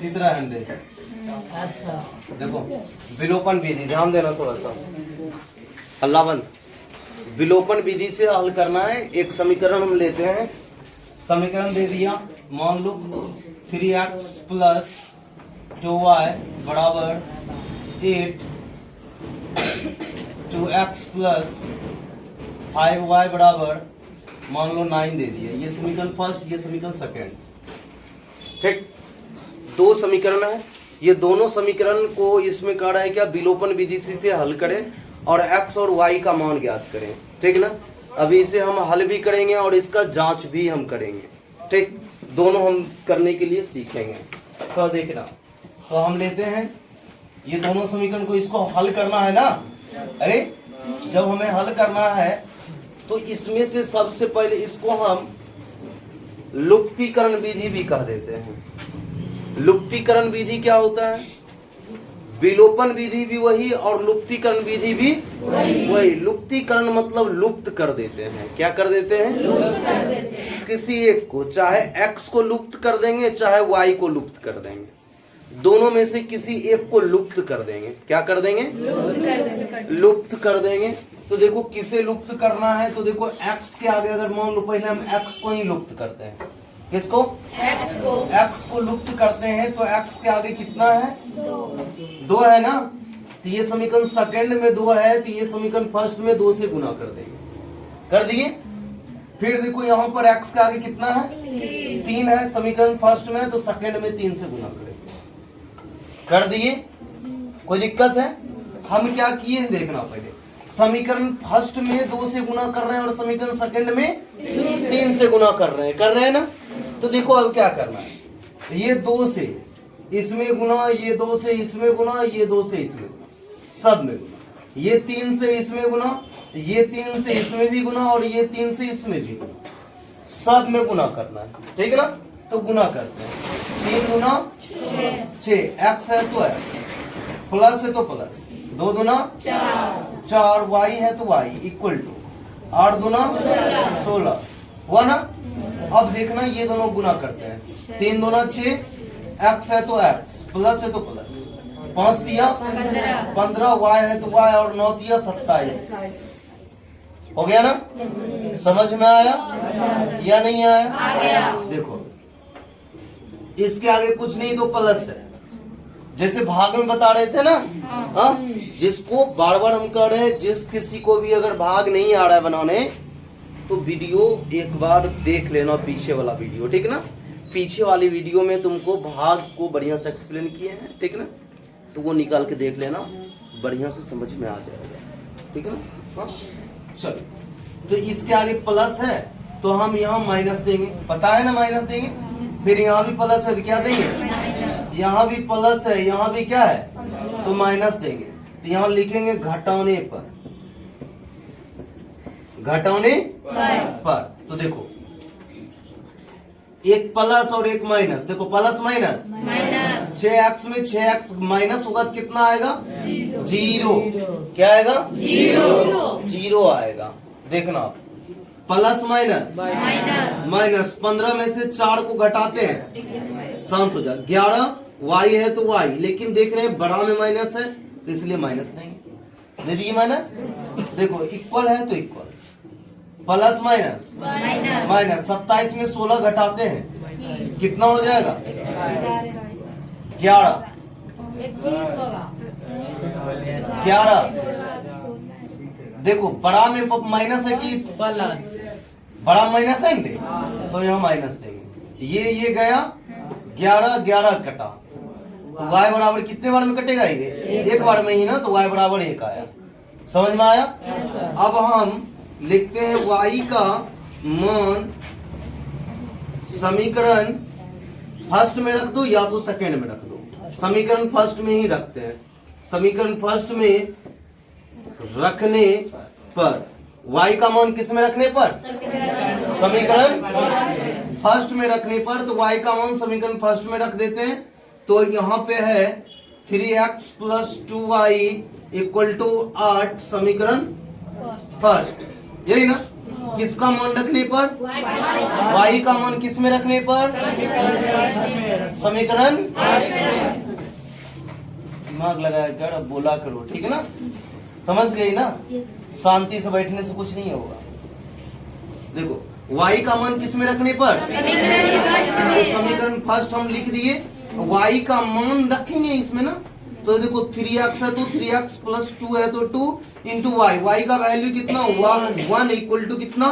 इसी तरह हंड्रेड। देखो विलोपन विधि, ध्यान देना थोड़ा सा, अल्लाह बंद। विलोपन विधि से हल करना है। एक समीकरण हम लेते हैं, समीकरण दे दिया, मान लो 3x प्लस 2y बराबर 8, 2x प्लस 5y बराबर मान लो 9 दे दिया। ये समीकरण फर्स्ट, ये समीकरण सेकेंड, ठीक। दो समीकरण है, ये दोनों समीकरण को इसमें कह रहा है क्या, विलोपन विधि से हल करें और x और y का मान ज्ञात करें, ठीक ना। अभी इसे हम हल भी करेंगे और इसका जांच भी हम करेंगे, ठीक। दोनों हम करने के लिए सीखेंगे। तो देखना, तो हम लेते हैं ये दोनों समीकरण को, इसको हल करना है ना। अरे जब हमें हल करना है तो इसमें से सबसे पहले इसको हम लुप्तीकरण विधि भी कह देते हैं। लुप्तीकरण विधि क्या होता है, विलोपन विधि भी वही और लुप्तीकरण विधि भी वही। लुप्तीकरण मतलब लुप्त कर देते हैं। क्या कर देते हैं, लुप्त कर देते हैं। किसी एक को, चाहे x को लुप्त कर देंगे चाहे y को लुप्त कर देंगे, दोनों में से किसी एक को लुप्त कर देंगे। क्या कर देंगे, लुप्त कर देंगे। तो देखो किसे लुप्त करना है, तो देखो x के आगे अगर मान लो पहले हम x को ही लुप्त करते हैं, किसको, x को लुप्त करते हैं, तो x के आगे कितना है, 2 है ना। तो ये समीकरण सेकंड में 2 है, तो ये समीकरण फर्स्ट में 2 से गुना कर देंगे, कर दिए। फिर देखो यहाँ पर x के आगे कितना है, 3 है, समीकरण फर्स्ट में, तो सेकंड में 3 से गुना करेंगे, कर दिए। कोई दिक्कत है, हम क्या किए देखना, पहले समीकरण फर्स्ट में 2 से गुना कर रहे हैं और समीकरण सेकंड में 3 से गुना कर रहे हैं ना। तो देखो अब क्या करना है, ये 2 से इसमें गुना, ये 2 से इसमें गुना, ये 2 से इसमें गुना, सब में गुना, ये 3 से इसमें गुना, ये 3 से इसमें भी गुना और ये 3 से इसमें भी गुना, सब में गुना करना है, ठीक है ना। तो गुना करते हैं, 3 गुना 6, x है तो x, प्लस है तो प्लस, 2 दूना 4, y है तो y इक्वल टू 8 दूना 16 हुआ ना। अब देखना ये दोनों गुना करते हैं, 3 दूना 6, x है तो x, प्लस है तो प्लस, 5 दिया 15, y है तो y और 9 दिया 27, हो गया ना। समझ में आया या नहीं आया, देखो इसके आगे कुछ नहीं तो प्लस है, जैसे भाग में बता रहे थे ना। हाँ, जिसको बार बार हम कह रहे हैं, जिस किसी को भी अगर भाग नहीं आ रहा है बनाने, तो वीडियो एक बार देख लेना, पीछे वाला वीडियो, ठीक ना। पीछे वाली वीडियो में तुमको भाग को बढ़िया से एक्सप्लेन किए हैं, ठीक ना। तो वो निकाल के देख लेना, बढ़िया से समझ में आ जाएगा, ठीक है ना। हाँ चलो, तो इसके आगे प्लस है तो हम यहाँ माइनस देंगे, पता है ना, माइनस देंगे। फिर यहाँ भी प्लस है तो क्या देंगे, यहाँ भी प्लस है, यहाँ भी क्या है तो माइनस देंगे। तो यहाँ लिखेंगे घटाने पर, घटाने पर। तो देखो एक प्लस और एक माइनस, देखो प्लस माइनस, 6x में 6x माइनस होगा तो कितना आएगा, 0। क्या आएगा, 0 आएगा। देखना प्लस माइनस माइनस, 15 में से 4 को घटाते हैं, शांत हो जा, 11, y है तो y, लेकिन देख रहे हैं बड़ा में माइनस है तो इसलिए माइनस नहीं दे दिए माइनस। देखो इक्वल है तो इक्वल, प्लस माइनस माइनस, 27 में 16 घटाते हैं, कितना हो जाएगा, 11। देखो बड़ा में माइनस है कि बड़ा माइनस है, तो यहाँ माइनस देंगे। ये गया 11 कटा, तो y बराबर कितने बार में कटेगा, ये एक बार में ही ना, तो y बराबर 1 आया। समझ में आया। अब हम लिखते हैं y का मान समीकरण फर्स्ट में रख दो या तो सेकंड में रख दो, समीकरण फर्स्ट में ही रखते हैं। समीकरण फर्स्ट में रखने पर y का मान किस में रखने पर, समीकरण फर्स्ट में रखने पर, तो y का मान समीकरण फर्स्ट में रख देते हैं। तो यहाँ पे है 3x plus 2y equal to 8, समीकरण फर्स्ट, यही ना। किसका मान रखने पर? y का मान किस में रखने पर? समीकरण। दिमाग लगाया कर, अब बोला करो, ठीक है ना? समझ गई ना? शांति से बैठने से कुछ नहीं होगा। देखो y का मान किस में रखने पर? समीकरण फर्स्ट हम लिख दिए, y का मान रखेंगे इसमें ना, तो देखो 3x है तो 3x प्लस 2 है तो 2 इंटू वाई, वाई का वैल्यू कितना? 1 इक्वल टू कितना?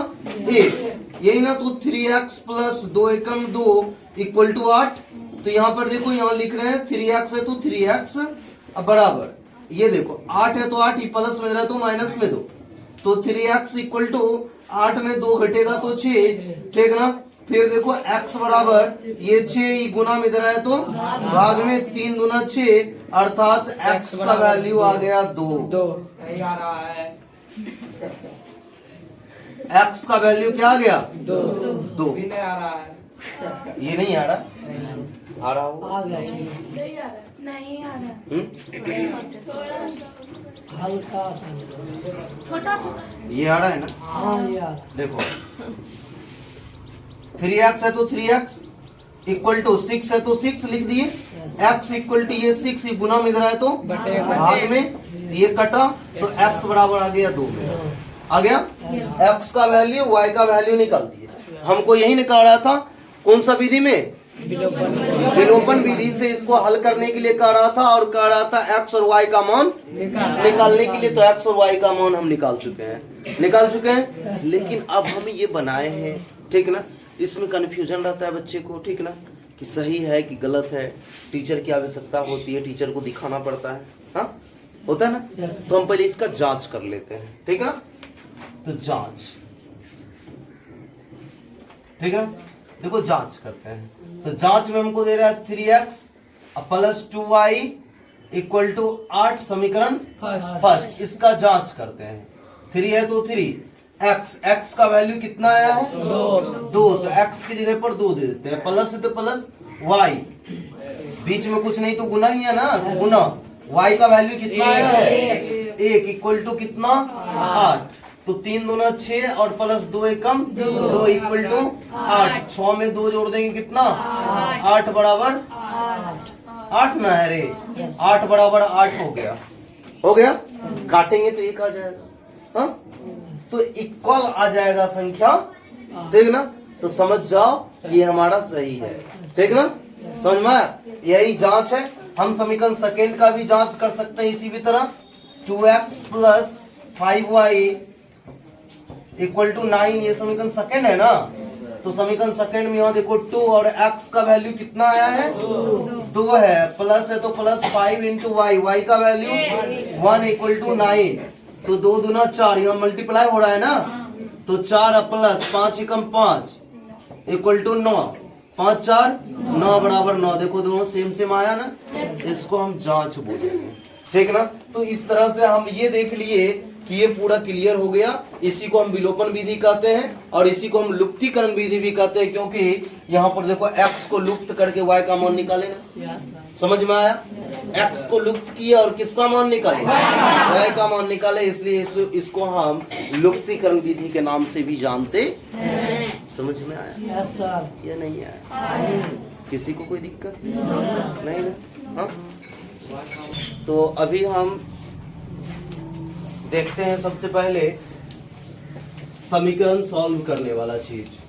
8, यही ना? तो 3x plus 2 Ekam 2 equal to 8। तो यहाँ पर देखो, यहाँ लिख रहे हैं 3x है तो 3x अब बराबर, ये देखो 8 है तो 8, ही प्लस में रहा तो माइनस में 2, तो 3x इक्वल टू 8 में 2 घटेगा तो 6, ठीक ना? फिर देखो x बराबर ये 6 गुना में इधर है तो भाग में 3 दूना 6, अर्थात x का वैल्यू आ गया 2। नहीं आ रहा है। x का वैल्यू क्या आ गया? 2। भी नहीं आ रहा है। ये नहीं आ रहा? आ रहा होगा। आ गया ठीक। नहीं आ रहा। हल्का सा छोटा छोटा ये आ रहा है ना? हाँ यार देखो 3x है तो 3x इक्वल टू 6 है तो 6 लिख दिए, x इक्वल टू ये 6, ये गुना में इधर है तो भाग में ये कटा, तो x बराबर आ गया 2 में। आ गया? x का वैल्यू y का वैल्यू निकाल दिए। हमको यही निकालना था, कौन सा विधि में? विलोपन विधि से इसको हल करने के लिए कह रहा था, और कह रहा था x और y का मान निकालने के लिए, तो x और y का मान हम निकाल चुके हैं, लेकिन अब हम ये बनाए हैं, ठीक ना? इसमें कंफ्यूजन रहता है बच्चे को, ठीक ना? कि सही है कि गलत है, टीचर की आवश्यकता होती है, टीचर को दिखाना पड़ता है, हाँ होता है ना? तो हम पहले इसका जांच कर लेते हैं, ठीक है ना? तो जांच, ठीक है? देखो जांच करते हैं, तो जांच में हमको दे रहा है 3x plus 2y equal to 8, समीकरण फर्स्ट, इसका जांच करते हैं। 3 है तो 3, x का वैल्यू कितना आया है? 2, तो x की जगह पर 2 दे देते हैं, प्लस है तो प्लस y, बीच में कुछ नहीं तो गुना ही है ना, गुना। y का वैल्यू कितना आया है? 1 इक्वल टू कितना? 8, तो 3 दूना 6 और प्लस 2 एकम 2 इक्वल टू 8, 6 में 2 जोड़ देंगे कितना? 8 बराबर 8 ना है रे, 8 बराबर 8 हो गया, काटेंगे तो 1 आ जाएगा, हाँ? तो इक्वल आ जाएगा संख्या, ठीक ना? तो समझ जाओ ये हमारा सही है, ठीक ना? समझ में आया? यही जांच है। हम समीकरण सेकेंड का भी जांच कर सकते हैं इसी भी तरह, 2x plus 5y equal to 9, ये समीकरण सेकेंड है ना? तो समीकरण सेकेंड में यहाँ देखो 2 और x का वैल्यू कितना आया है? 2 है, प्लस है तो प्लस 5 इंटू y का वैल्यू 1 इक्वल टू 9, तो 2 दूना 4, यहाँ मल्टीप्लाई हो रहा है ना, तो 4 प्लस 5 एकम 5 इक्वल टू 9, 5 4 9 बराबर 9। देखो दोनों सेम आया ना, इसको हम जांच बोलेंगे, ठीक ना? तो इस तरह से हम ये देख लिए कि ये पूरा क्लियर हो गया। इसी को हम विलोपन विधि कहते हैं, और इसी को हम लुप्तीकरण विधि भी कहते हैं, क्योंकि यहाँ पर देखो x को लुप्त करके y का मान निकाले ना, समझ में आया? x को लुप्त किया और किसका मान निकाले? y का मान निकाले, इसलिए इसको हम लुप्तीकरण विधि के नाम से भी जानते। समझ में आया? Yes sir. या नहीं आया? किसी को कोई दिक्कत नहीं ना? हाँ? तो अभी हम देखते हैं सबसे पहले समीकरण सॉल्व करने वाला चीज।